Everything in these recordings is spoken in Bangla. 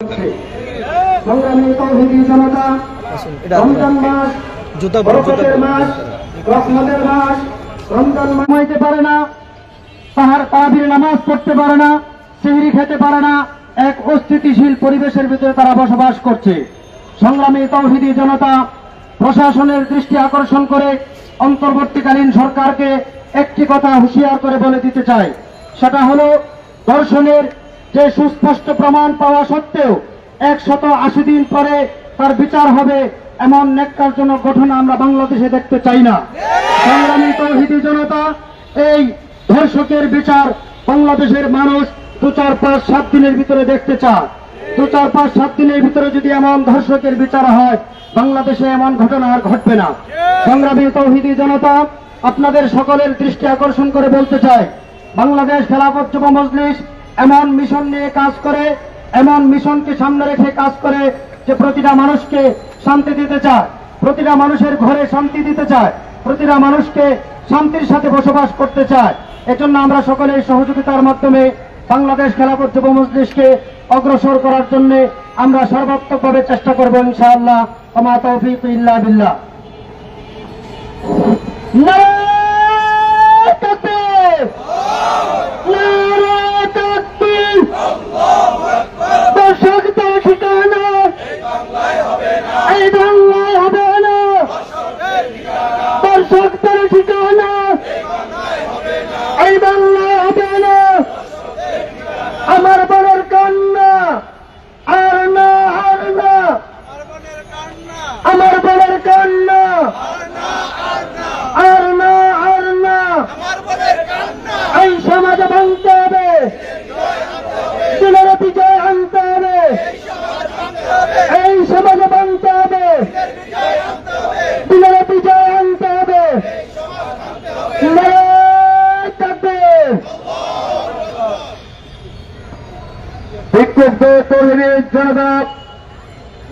হচ্ছে। সংগ্রামী তৌহিদি জনতা, রমজান মাস বরকতের মাস, রহমতের মাস। রমজান মাস হইতে পারে না, তারাবির নামাজ পড়তে পারে না, সেহরি খেতে পারে না, এক অস্থিতিশীল পরিবেশের ভিতরে তারা বসবাস করছে। সংগ্রামী তৌহিদি জনতা প্রশাসনের দৃষ্টি আকর্ষণ করে অন্তর্বর্তীকালীন সরকারকে একটি কথা হুঁশিয়ার করে বলে দিতে চায়, সেটা হলো ধর্ষণের যে সুস্পষ্ট প্রমাণ পাওয়া সত্ত্বেও 180 দিন পরে তার বিচার হবে, এমন ন্যাক্কারজনক ঘটনা আমরা বাংলাদেশে দেখতে চাই না। সংগ্রামী তৌহিদি জনতা, এই ধর্ষকের বিচার বাংলাদেশের মানুষ 2, 4, 5, 7 দিনের ভিতরে দেখতে চায়। 2, 4, 5, 7 দিনের ভিতরে যদি এমন ধর্ষকের বিচার হয়, বাংলাদেশে এমন ঘটনা আর ঘটবে না। সংগ্রামী তৌহিদি জনতা, আপনাদের সকলের দৃষ্টি আকর্ষণ করে বলতে চাই, বাংলাদেশ খেলাফত যুব মজলিস এমন মিশন নিয়ে কাজ করে, এমন মিশনকে সামনে রেখে কাজ করে যে প্রতিটা মানুষকে শান্তি দিতে চায়, প্রতিটা মানুষের ঘরে শান্তি দিতে চায়, প্রতিটা মানুষকে শান্তির সাথে বসবাস করতে চায়। এজন্য আমরা সকলের সহযোগিতার মাধ্যমে বাংলাদেশ খেলাফত যুব মজলিসকে অগ্রসর করার জন্য আমরা সর্বাত্মকভাবে চেষ্টা করব ইনশাআল্লাহ। ওমা তৌফিক ইল্লা বিল্লাহ। নারে তাকবীর, নারে তাকবীর। দর্শকদের ঠিকানা এই বাংলায় হবে না, এই বাংলায় হবে না। দর্শকদের ঠিকানা এই বাংলায় হবে না, এই বাংলায় হবে না। আমার বোনের কান্না আর না, আর না। আমার বোনের কান্না আর না, আর না। এই সমাজে ভাঙতে হবে, দিনের বিজয় আনতে হবে, এই সমাজে ভাঙতে হবে, দিনের বিজয় আনতে হবে। নারে তাকবীর। বিক্ষুব্ধ তৌহিদি জনতা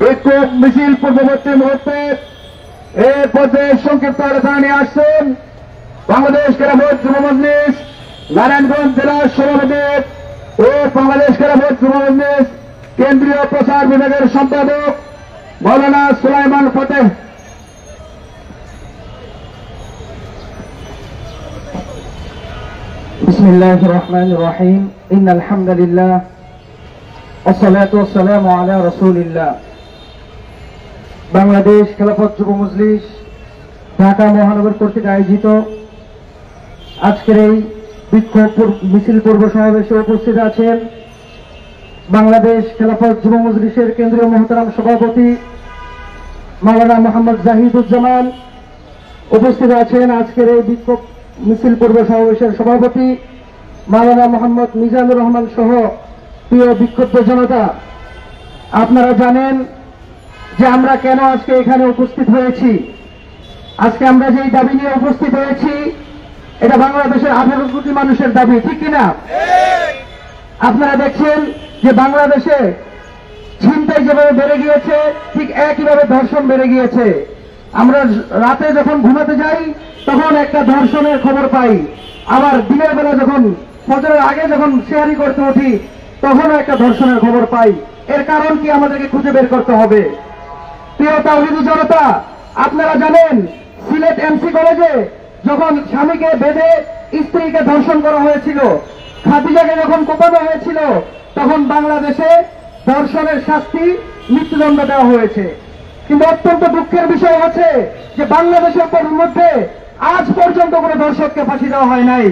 বিক্ষোভ মিছিল পূর্ববর্তী মুহূর্তে এই পর্যায়ে সংক্ষিপ্ত আলোচনা নিয়ে আসছেন বাংলাদেশ খেলাফত যুব মজলিস নারায়ণগঞ্জ জেলার সভাপতি ও বাংলাদেশ খেলাফত যুব মজলিস কেন্দ্রীয় প্রচার বিভাগের সম্পাদক মৌলানা সুলাইমান ফতেহ। বিসমিল্লাহির রহমানির রহিম। ইন্নাল হামদুলিল্লাহ والصلاة والسلام على رسول الله। বাংলাদেশ খেলাফত যুব মজলিস ঢাকা মহানগর কর্তৃক আয়োজিত আজকের এই বিক্ষোভ মিছিল পূর্ব সমাবেশে উপস্থিত আছেন বাংলাদেশ খেলাফত যুব মজলিসের কেন্দ্রীয় মহতারাম সভাপতি মাওলানা মোহাম্মদ জাহিদুজ্জামান, উপস্থিত আছেন আজকের এই বিক্ষোভ মিছিল পূর্ব সমাবেশের সভাপতি মাওলানা মোহাম্মদ মিজানুর রহমান সহ প্রিয় বিক্ষুব্ধ জনতা। আপনারা জানেন যে আমরা কেন আজকে এখানে উপস্থিত হয়েছি। আজকে আমরা যে দাবি নিয়ে উপস্থিত হয়েছি, এটা বাংলাদেশের 18 কোটি মানুষের দাবি, ঠিক কিনা? আপনারা দেখছেন যে বাংলাদেশে ছিনতাই যেভাবে বেড়ে গিয়েছে, ঠিক একইভাবে ধর্ষণ বেড়ে গিয়েছে। আমরা রাতে যখন ঘুমাতে যাই তখন একটা ধর্ষণের খবর পাই, আবার দিনের বেলা যখন ফজরের আগে যখন সেহারি করতে উঠি তখনও একটা ধর্ষণের খবর পাই। এর কারণ কি আমাদেরকে খুঁজে বের করতে হবে। প্রিয় তাওহীদি জনতা, আপনারা জানেন সিলেট এমসি কলেজে যখন স্বামীকে বেঁধে স্ত্রীকে ধর্ষণ করা হয়েছিল, খাদিজাকে যখন কোপানো হয়েছিল, তখন বাংলাদেশে ধর্ষণের শাস্তি মৃত্যুদণ্ড দেওয়া হয়েছে। কিন্তু অত্যন্ত দুঃখের বিষয় হচ্ছে যে বাংলাদেশের মধ্যে আজ পর্যন্ত কোনো ধর্ষককে ফাঁসি দেওয়া হয় নাই।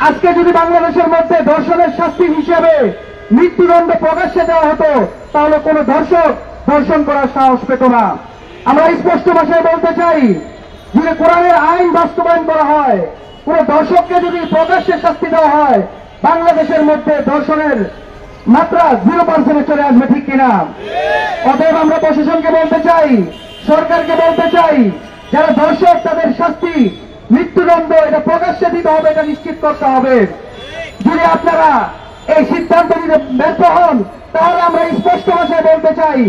আজকে যদি বাংলাদেশের মধ্যে ধর্ষণের শাস্তি হিসেবে মৃত্যুদণ্ড প্রকাশ্যে দেওয়া হতো, তাহলে কোনো ধর্ষক ধর্ষণ করার সাহস পেত না। আমরা স্পষ্ট ভাষায় বলতে চাই, যদি কোরআনের আইন বাস্তবায়ন করা হয়, কোন ধর্ষককে যদি প্রকাশ্যে শাস্তি দেওয়া হয়, বাংলাদেশের মধ্যে ধর্ষণের মাত্রা 0% চলে আসবে, ঠিক কিনা? অতএব আমরা প্রশাসনকে বলতে চাই, সরকারকে বলতে চাই, যারা ধর্ষক তাদের শাস্তি মৃত্যুদণ্ড এটা প্রকাশ্যে দিতে হবে, এটা নিশ্চিত করতে হবে। যদি আপনারা এই সিদ্ধান্ত নিতে ব্যর্থ হন, তাহলে আমরা স্পষ্ট ভাষায় বলতে চাই,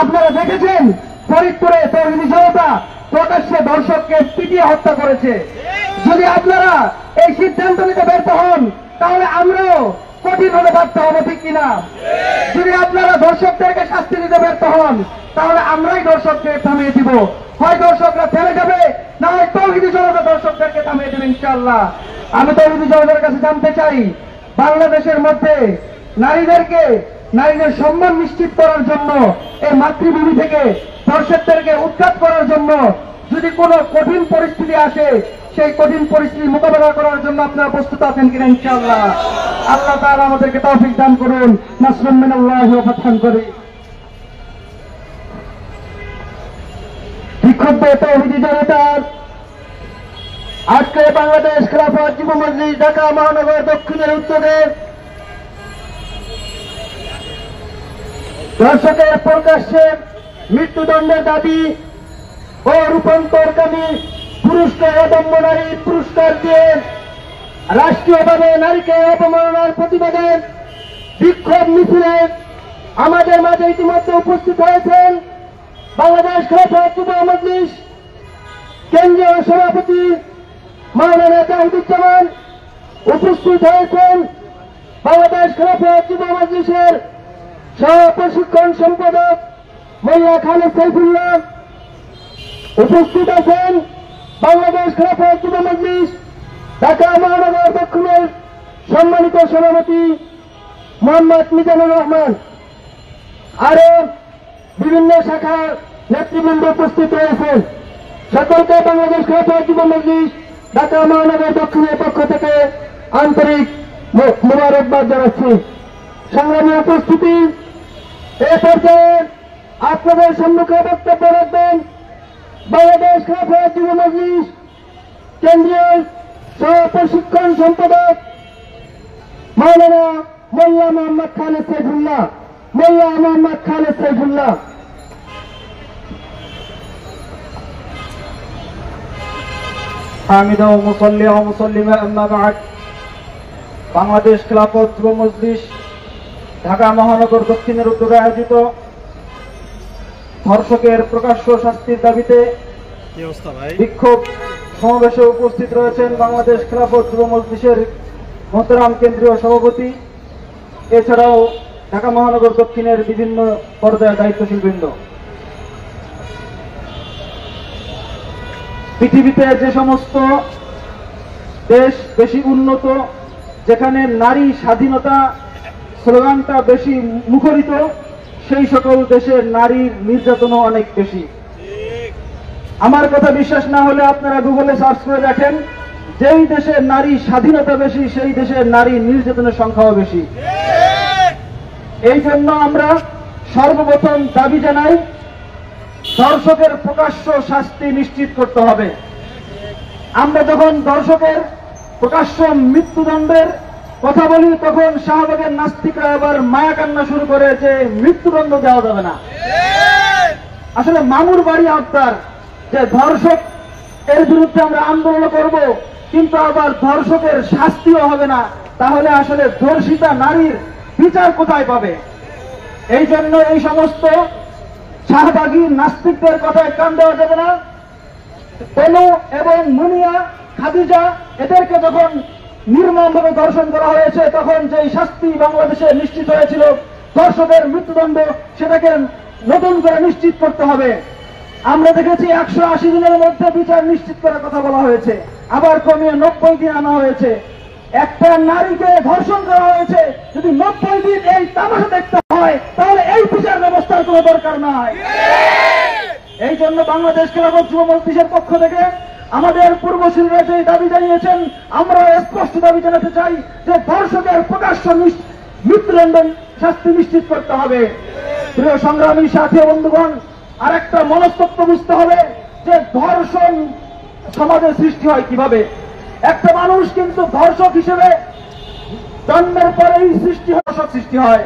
আপনারা দেখেছেন ফরিদপুরে তৌহিদি জনতা প্রকাশ্যে ধর্ষককে পিটিয়ে হত্যা করেছে। যদি আপনারা এই সিদ্ধান্ত নিতে ব্যর্থ হন, তাহলে আমরাও কঠিন হলে বাধ্য হবো, ঠিক কিনা? যদি আপনারা দর্শকদেরকে শাস্তি দিতে ব্যর্থ হন তাহলে আমরাই দর্শকদের থামিয়ে দিব। হয় দর্শকরা থেমে যাবে, না হয় তৌহিদি জনতা দর্শকদেরকে থামিয়ে দেবে ইনশাআল্লাহ। আমি তৌহিদি জনতার কাছে জানতে চাই, বাংলাদেশের মধ্যে নারীদের সম্মান নিশ্চিত করার জন্য, এই মাতৃভূমি থেকে দর্শকদেরকে উৎখাত করার জন্য যদি কোনো কঠিন পরিস্থিতি আসে, সেই কঠিন পরিস্থিতি মোকাবেলা করার জন্য আপনারা প্রস্তুত আছেন কিনা ইনশাআল্লাহ? আল্লাহ তাআলা আমাদেরকে তৌফিক দান করুন। নাসরুম মিনাল্লাহি ওয়া ফাতহুন করিম। বিক্ষুব্ধ তৌহিদি জনতার আজকে বাংলাদেশ খেলাফত যুব মজলিস ঢাকা মহানগর দক্ষিণের উদ্যোগে দর্শকের প্রকাশ্যে মৃত্যুদণ্ডের দাবি ও রূপান্তরকামী পুরুষকে অদম্য নারী পুরস্কার দিয়ে রাষ্ট্রীয়ভাবে নারীকে অপমাননার প্রতিবাদে বিক্ষোভ মিছিলে আমাদের মাঝে ইতিমধ্যে উপস্থিত হয়েছেন বাংলাদেশ খেলাফত যুব মজলিস কেন্দ্রীয় সভাপতি মাওলানা জাহিদুজ্জামান, উপস্থিত হয়েছেন বাংলাদেশ খেলাফত যুব মজলিসের সহ প্রশিক্ষণ সম্পাদক মোল্লা খালেদ সাইফুল্লাহ, উপস্থিত আছেন বাংলাদেশ খেলাফত যুব মজলিস ঢাকা মহানগর দক্ষিণের সম্মানিত সভাপতি মোহাম্মদ মিজানুর রহমান, আরো বিভিন্ন শাখার নেতৃবৃন্দ উপস্থিত রয়েছেন। সকলকে বাংলাদেশ খেলাফত যুব মজলিস ঢাকা মহানগর দক্ষিণের পক্ষ থেকে আন্তরিক মোবারকবাদ জানাচ্ছি। সংগ্রামী উপস্থিতি, এ পর্যায়ে আপনাদের সম্মুখে বক্তব্য রাখবেন বাংলাদেশ খেলাফত যুব মজলিস কেন্দ্রীয় সহ প্রশিক্ষণ সম্পাদক মাওলানা মোল্লা মোহাম্মদ খালেদ সাইফুল্লাহ। حامدا ومصليا ومسلما أما بعد বাংলাদেশ খেলাফত যুব মজলিস ঢাকা মহানগর দক্ষিণের উদ্যোগে আয়োজিত ধর্ষকের প্রকাশ্য শাস্তির দাবিতে বিক্ষোভ সমাবেশে উপস্থিত রয়েছেন বাংলাদেশ খেলাফত যুব মজলিসের মোহতারাম কেন্দ্রীয় সভাপতি, এছাড়াও ঢাকা মহানগর দক্ষিণের বিভিন্ন পর্যায়ের দায়িত্বশীল বৃন্দ। পৃথিবীতে যে সমস্ত দেশ বেশি উন্নত, যেখানে নারী স্বাধীনতা স্লোগানটা বেশি মুখরিত, সেই সকল দেশের নারীর নির্যাতনও অনেক বেশি। আমার কথা বিশ্বাস না হলে আপনারা গুগলে সার্চ করে দেখেন, যেই দেশের নারী স্বাধীনতা বেশি সেই দেশের নারী নির্যাতনের সংখ্যাও বেশি। এই জন্য আমরা সর্বপ্রথম দাবি জানাই, ধর্ষকের প্রকাশ্য শাস্তি নিশ্চিত করতে হবে। আমরা যখন ধর্ষকের প্রকাশ্য মৃত্যুদণ্ডের কথা বলি তখন শাহবাগের নাস্তিকরা এবার মায়া কান্না শুরু করে যে মৃত্যুদণ্ড দেওয়া যাবে না। আসলে মামুর বাড়ি আবদার যে ধর্ষক এর বিরুদ্ধে আমরা আন্দোলন করব, কিন্তু আবার ধর্ষকের শাস্তিও হবে না, তাহলে আসলে ধর্ষিতা নারীর বিচার কোথায় পাবে? এই জন্য এই সমস্ত শাহবাগী নাস্তিকদের কথায় কান দেওয়া যাবে না। তনু এবং মুনিয়া, খাদিজা, এদেরকে যখন নির্মমভাবে ধর্ষণ করা হয়েছে তখন যেই শাস্তি বাংলাদেশে নিশ্চিত হয়েছিল ধর্ষকের মৃত্যুদণ্ড, সেটাকে নতুন করে নিশ্চিত করতে হবে। আমরা দেখেছি 180 দিনের মধ্যে বিচার নিশ্চিত করার কথা বলা হয়েছে, আবার কমিয়ে 90 দিন আনা হয়েছে। একটা নারীকে ধর্ষণ করা হয়েছে, যদি 90 দিন এই তামাশা দেখতে হয় তাহলে এই বিচার ব্যবস্থার কোনো দরকার নাই। এই জন্য বাংলাদেশ খেলাফত যুব মজলিসের পক্ষ থেকে আমাদের পূর্বসূরীরা যে দাবি জানিয়েছেন, আমরা স্পষ্ট দাবি জানাতে চাই যে ধর্ষকের প্রকাশ্য মৃত্যুদণ্ড শাস্তি নিশ্চিত করতে হবে। প্রিয় সংগ্রামী সাথী বন্ধুগণ, আর একটা মনস্তত্ব বুঝতে হবে যে ধর্ষণ সমাজে সৃষ্টি হয় কিভাবে। একটা মানুষ কিন্তু ধর্ষক হিসেবে জন্মের পরেই সৃষ্টি হয়।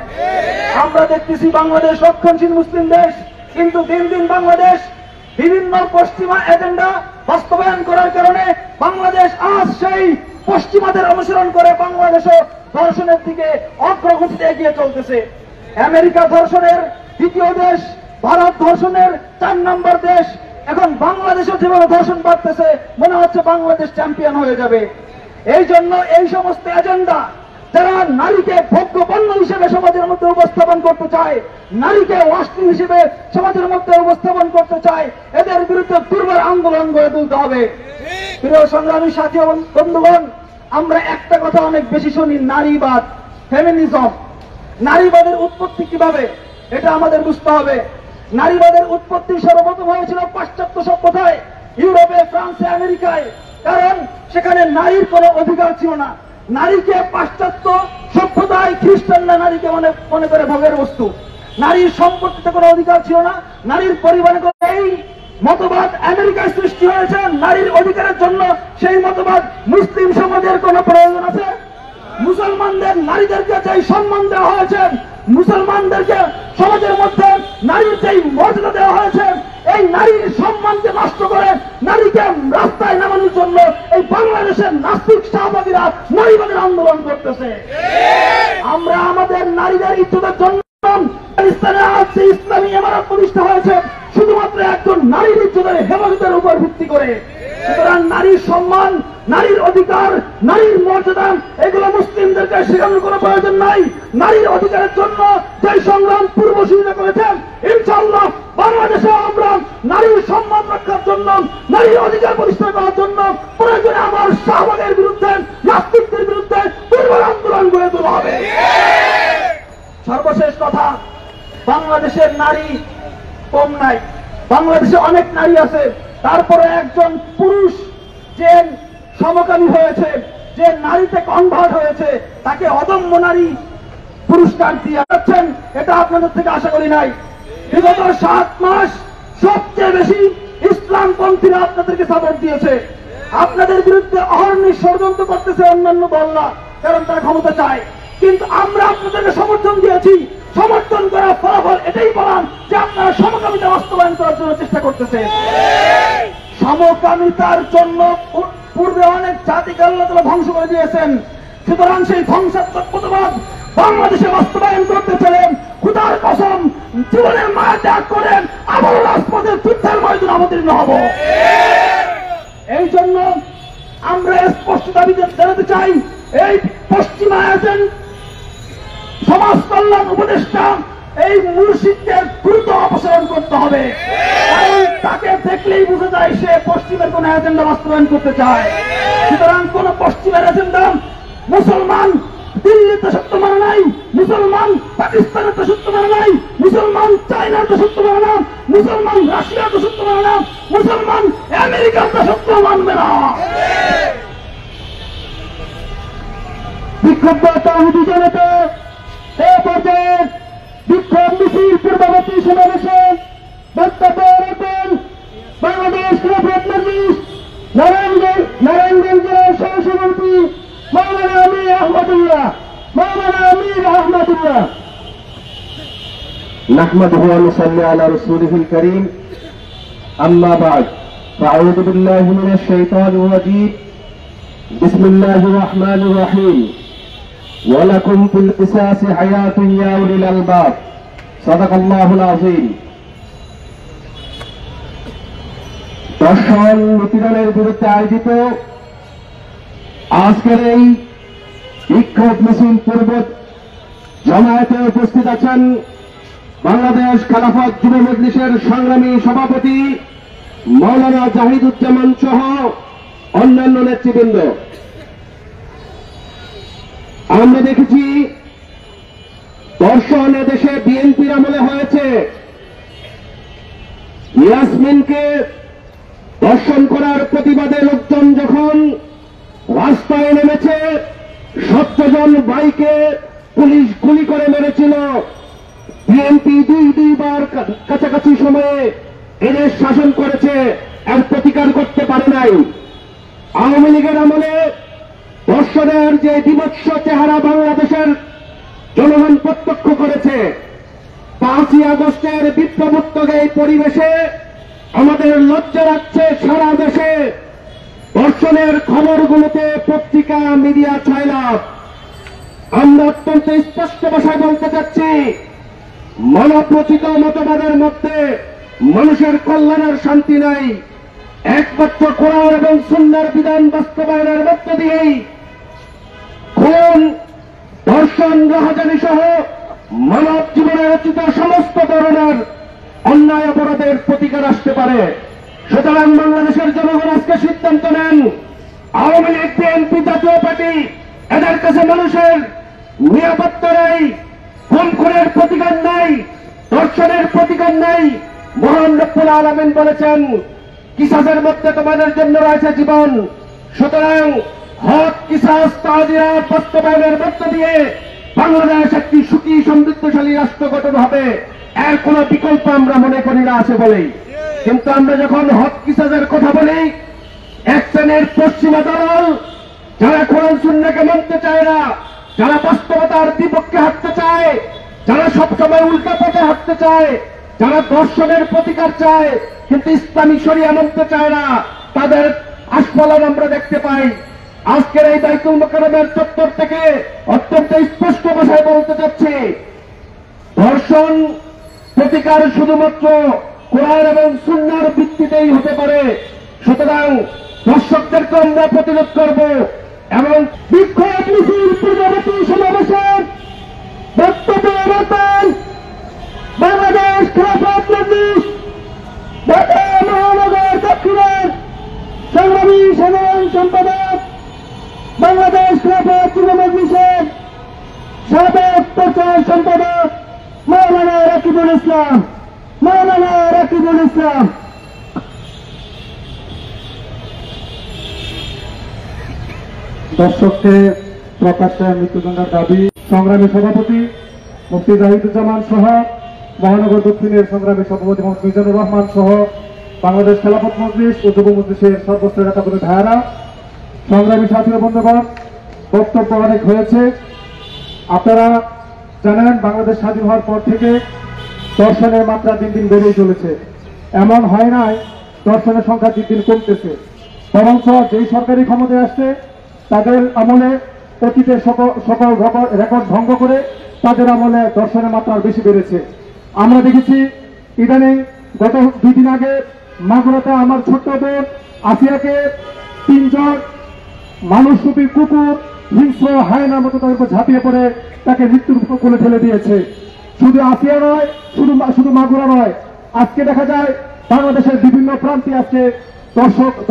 আমরা দেখতেছি বাংলাদেশ রক্ষণশীল মুসলিম দেশ, কিন্তু দিন দিন বাংলাদেশ বিভিন্ন পশ্চিমা এজেন্ডা বাস্তবায়ন করার কারণে বাংলাদেশ আজ সেই পশ্চিমাদের অনুসরণ করে বাংলাদেশও ধর্ষণের দিকে অগ্রগতিতে এগিয়ে চলতেছে। আমেরিকা ধর্ষণের দ্বিতীয় দেশ, ভারত ধর্ষণের 4 নম্বর দেশ। এখন বাংলাদেশও যেভাবে ধর্ষণ বাড়তেছে, মনে হচ্ছে বাংলাদেশ চ্যাম্পিয়ন হয়ে যাবে। এই জন্য এই সমস্ত এজেন্ডা যারা নারীকে ভোগ্য পণ্য হিসেবে সমাজের মধ্যে উপস্থাপন করতে চায়, নারীকে অস্ত্র হিসেবে সমাজের মধ্যে উপস্থাপন করতে চায়, এদের বিরুদ্ধে দুর্বার আন্দোলন গড়ে তুলতে হবে। প্রিয় সংগ্রামী সাথী ও বন্ধুগণ, আমরা একটা কথা অনেক বেশি শুনি, নারীবাদ, ফেমিনিজম। নারীবাদের উৎপত্তি কিভাবে এটা আমাদের বুঝতে হবে। নারীবাদের উৎপত্তি সর্বপ্রথম হয়েছিল পাশ্চাত্য সভ্যতায়, ইউরোপে, ফ্রান্সে, আমেরিকায়। কারণ সেখানে নারীর কোনো অধিকার ছিল না। নারীকে পাশ্চাত্য সভ্যতায় খ্রিস্টানরা নারীকে মনে করে ভোগের বস্তু। নারীর সম্পত্তিতে কোনো অধিকার ছিল না, নারীর পরিবারে এই মতবাদ আমেরিকায় সৃষ্টি হয়েছে নারীর অধিকারের জন্য। সেই মতবাদ মুসলিম সমাজের কোনো প্রয়োজন আছে? মুসলমানদের নারীদেরকে যেই সম্মান দেওয়া হয়েছে, মুসলমানদেরকে সমাজের মধ্যে নারীর যেই মর্যাদা দেওয়া হয়েছে, এই নারীর সম্মানকে নষ্ট করে নারীকে রাস্তায় নামানোর জন্য এই বাংলাদেশের নাস্তিক শাহবাগীরা নারীবাদের আন্দোলন করতেছে। আমরা আমাদের নারীদের ইজ্জতের জন্য পাকিস্তানে আজ যে ইসলামী ইমারত প্রতিষ্ঠা হয়েছে শুধুমাত্র একজন নারীর ইজ্জতের হেফাজতের উপর ভিত্তি করে। সুতরাং নারীর সম্মান, নারীর অধিকার, নারীর মর্যাদা এগুলো মুসলিমদেরকে শেখানোর কোনো প্রয়োজন নাই। নারীর অধিকারের জন্য যে সংগ্রাম পূর্বসূরীরা করেছেন, ইনশাআল্লাহ বাংলাদেশে আমরা নারীর সম্মান রক্ষার জন্য, নারীর অধিকার প্রতিষ্ঠা করার জন্য প্রয়োজনে আমার শাহবাগের বিরুদ্ধে, নাস্তিকদের বিরুদ্ধে দুর্বার আন্দোলন গড়ে তোলা হবে। সর্বশেষ কথা, বাংলাদেশের নারী কম নাই, বাংলাদেশে অনেক নারী আছে। তারপরে একজন পুরুষ যে সমকামী হয়েছে, যে নারীতে কনভার্ট হয়েছে, তাকে অদম্য নারী পুরস্কার দিয়ে যাচ্ছেন, এটা আপনাদের থেকে আশা করি নাই। বিগত 7 মাস সবচেয়ে বেশি ইসলামপন্থীরা আপনাদেরকে সাপোর্ট দিয়েছে। আপনাদের বিরুদ্ধে অহর্নিশ ষড়যন্ত্র করতেছে অন্যান্য দলরা, কারণ তারা ক্ষমতা চায়। কিন্তু আমরা আপনাদেরকে সমর্থন দিয়েছি। সমর্থন করার ফলাফল এটাই বলান যে আপনারা সমকামিতা বাস্তবায়ন করার জন্য চেষ্টা করতেছে। সমকামিতার জন্য পূর্বে অনেক জাতিকে আল্লাহ তাআলা ধ্বংস করে দিয়েছেন। সুতরাং সেই ধ্বংসাত্মক মতবাদ বাংলাদেশে বাস্তবায়ন করতে চাইলেন, খোদার কসম জীবনের মায়া ত্যাগ করেন, আবার রাজপথের যুদ্ধের ময়দানে অবতীর্ণ হব। এই জন্য আমরা স্পষ্ট দাবি জানাতে চাই, এই পশ্চিমা এজেন্ট সমাজ কল্যাণ উপদেষ্টা এই মুর্শিদকে দ্রুত অপসারণ করতে হবে। তাকে দেখলেই বোঝা যায় সে পশ্চিমের কোন এজেন্ডা বাস্তবায়ন করতে চায়। সুতরাং কোন পশ্চিমের এজেন্ডা মুসলমান দিল্লিতে সত্য মানে নাই, মুসলমান পাকিস্তানের তো সত্য মানে নাই, মুসলমান চায়নার তো সত্য মানে না, মুসলমান রাশিয়ার তো সত্য মানে না, মুসলমান আমেরিকার তো সত্য মানবে না। বিক্ষুব্ধ তাওহীদি জনতা এ পর্যায়ে বিক্ষোভ মিছিল পূর্ববর্তী সমাবেশে বক্তব্য রাখেন বাংলাদেশ খেলাফত মজলিস নারায়ণগঞ্জ জেলার সহসভাপতি মাওলানা আমির আহমদুল্লাহ। نحمده ونصلي على رسوله الكريم أما بعد فأعوذ بالله من الشيطان الرجيم بسم الله الرحمن الرحيم ولكم في القصاص حياة يا أولي الألباب صدق الله العظيم। দর্শন নিপীড়নের বিরুদ্ধে আয়োজিত আজকের এই বিক্ষোভ মিছিল পূর্ব জমায়েতে উপস্থিত আছেন বাংলাদেশ খেলাফত যুব মজলিসের সংগ্রামী সভাপতি মাওলানা জাহিদুজ্জামান সহ অন্যান্য নেতৃবৃন্দ। আমরা দেখেছি দর্শন এদেশে বিএনপির আমলে হয়েছে। ইয়াসমিনকে দর্শন করার প্রতিবাদে লোকজন যখন রাস্তায় নেমেছে, 17 জন ভাইকে পুলিশ গুলি করে মেরেছিল। বিএনপি দুইবার কাছাকাছি সময়ে এদেশ শাসন করেছে, এর প্রতিকার করতে পারে নাই। আওয়ামী লীগের আমলে ধর্ষণের যে বিভৎস চেহারা বাংলাদেশের জনগণ প্রত্যক্ষ করেছে, 5ই আগস্টের বিপ্লবোত্তর এই পরিবেশে আমাদের লজ্জা রাখছে সারা দেশে ধর্ষণের খবরগুলোতে পত্রিকা মিডিয়া ছয়লাভ। আমরা অত্যন্ত স্পষ্ট ভাষায় বলতে চাচ্ছি, মানবরচিত মতবাদের মধ্যে মানুষের কল্যাণের শান্তি নাই। একমাত্র কোরআন এবং সুন্নাহর বিধান বাস্তবায়নের মধ্য দিয়েই খুন, ধর্ষণ, রাহাজানি সহ মানব জীবনে রচিত সমস্ত ধরনের অন্যায় অপরাধের প্রতিকার আসতে পারে। সুতরাং বাংলাদেশের জনগণ আজকে সিদ্ধান্ত নেন, আওয়ামী লীগ, বিএনপি, জাতীয় পার্টি এদের কাছে মানুষের নিরাপত্তা নেই, খুনের প্রতিকার নাই, ধর্ষণের প্রতিকার নাই। মহান রব্বুল আলামিন বলেছেন, কিসাসের মধ্যে তোমাদের জন্য রয়েছে জীবন। সুতরাং হক, কিসাস, তাজিয়াত বাস্তবায়নের মধ্য দিয়ে বাংলাদেশ একটি সুখী সমৃদ্ধশালী রাষ্ট্র গঠন হবে। এর কোন বিকল্প আমরা মনে করি না আছে বলেই। কিন্তু আমরা যখন হক কিসাসের কথা বলি, এক শ্রেণীর পশ্চিমা দল যারা কোরআন সুন্নাহকে মানতে চায় না, যারা বাস্তবতার বিপক্ষে হাঁটতে চায়, যারা সবসময় উল্টা পথে হাঁটতে চায়, যারা দর্শনের প্রতিকার চায় কিন্তু ইসলামিক শরিয়া মানতে চায় না, তাদের আস্ফালন আমরা দেখতে পাই। আজকের এই বাইতুল মোকাররমের চত্বর থেকে অত্যন্ত স্পষ্ট ভাষায় বলতে চাচ্ছি, ধর্ষণ প্রতিকার শুধুমাত্র কোরআন এবং সুন্নাহর ভিত্তিতেই হতে পারে। সুতরাং দর্শকদেরকে আমরা প্রতিরোধ করব এবং বিক্ষোভ মিছিল, পূর্ববর্তী সমাবেশের বক্তব্য রাখবেন বাংলাদেশ খেলাফত মজলিস ঢাকা মহানগর দক্ষিণের সংগ্রামী সাধারণ সম্পাদক, বাংলাদেশ খেলাফত যুব মজলিসের সাবেক প্রচার সম্পাদক মাওলানা রাকিবুল ইসলাম। মাওলানা রাকিবুল ইসলাম। দর্শককে প্রকাশ্যে মৃত্যুদণ্ডের দাবি সংগ্রামী সভাপতি মুফতি জাহিদুজ্জামান সহ মহানগর দক্ষিণের সংগ্রামী সভাপতি মোহাম্মদ মিজানুর রহমান সহ বাংলাদেশ খেলাফত মজলিস ও যুব মজলিসের সর্বস্তরের নেতাকর্মী ভাইয়েরা, সংগ্রামী সাথী ও বন্ধুগণ, বক্তব্য অনেক হয়েছে। আপনারা জানেন, বাংলাদেশ স্বাধীন হওয়ার পর থেকে দর্শনের মাত্রা দিন দিন বেড়েই চলেছে। এমন হয় নাই দর্শনের সংখ্যা দিন দিন কমতেছে, বরঞ্চ যেই সরকারি ক্ষমতায় আসছে তাদের আমলে অতীতের সকল রেকর্ড ভঙ্গ করে তাদের আমলে দর্শনের মাত্রা বেশি বেড়েছে। আমরা দেখেছি ইদানিং গত 2 দিন আগে মাগুরাতে আমার ছোট্ট বোন আসিয়াকে 3 জন মানুষরূপী কুকুর হিংস্র হায়নার মতো তার উপর ঝাঁপিয়ে পড়ে তাকে মৃত্যুর কোলে ঠেলে দিয়েছে। শুধু আসিয়া নয়, শুধু মাগুরা নয়, আজকে দেখা যায় বাংলাদেশের বিভিন্ন প্রান্তে আছে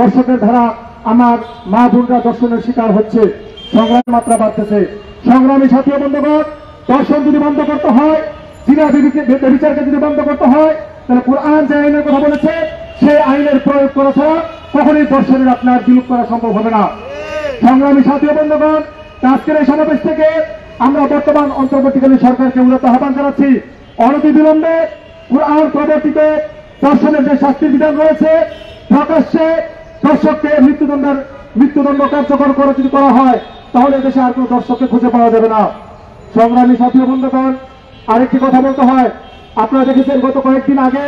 দর্শকের ধারা আমার মা বোনরা দর্শনের শিকার হচ্ছে, সংগ্রামের মাত্রা বাড়তেছে। সংগ্রামী সাথী ও বন্ধুগণ, দর্শন যদি বন্ধ করতে হয়, জিনা বিচারকে যদি বন্ধ করতে হয়, তাহলে কোরআন যে আইনের কথা বলেছে সেই আইনের প্রয়োগ করা ছাড়া কখনোই দর্শনের আপনার বিলুপ করা সম্ভব হবে না। সংগ্রামী সাথী ও বন্ধুগণ, আজকের এই সমাবেশ থেকে আমরা বর্তমান অন্তর্বর্তীকালীন সরকারকে উদাত্ত আহ্বান জানাচ্ছি, অনতিবিলম্বে কোরআন প্রবর্তিত দর্শনের যে শাস্তির বিধান রয়েছে প্রকাশ্যে দর্শককে মৃত্যুদণ্ড কার্যকর করে যদি করা হয়, তাহলে দেশে আর কোন দর্শককে খুঁজে পাওয়া যাবে না। সংগ্রামী সাথী ও বন্ধুগণ, আরেকটি কথা বলতে হয়, আপনারা দেখেছেন গত কয়েকদিন আগে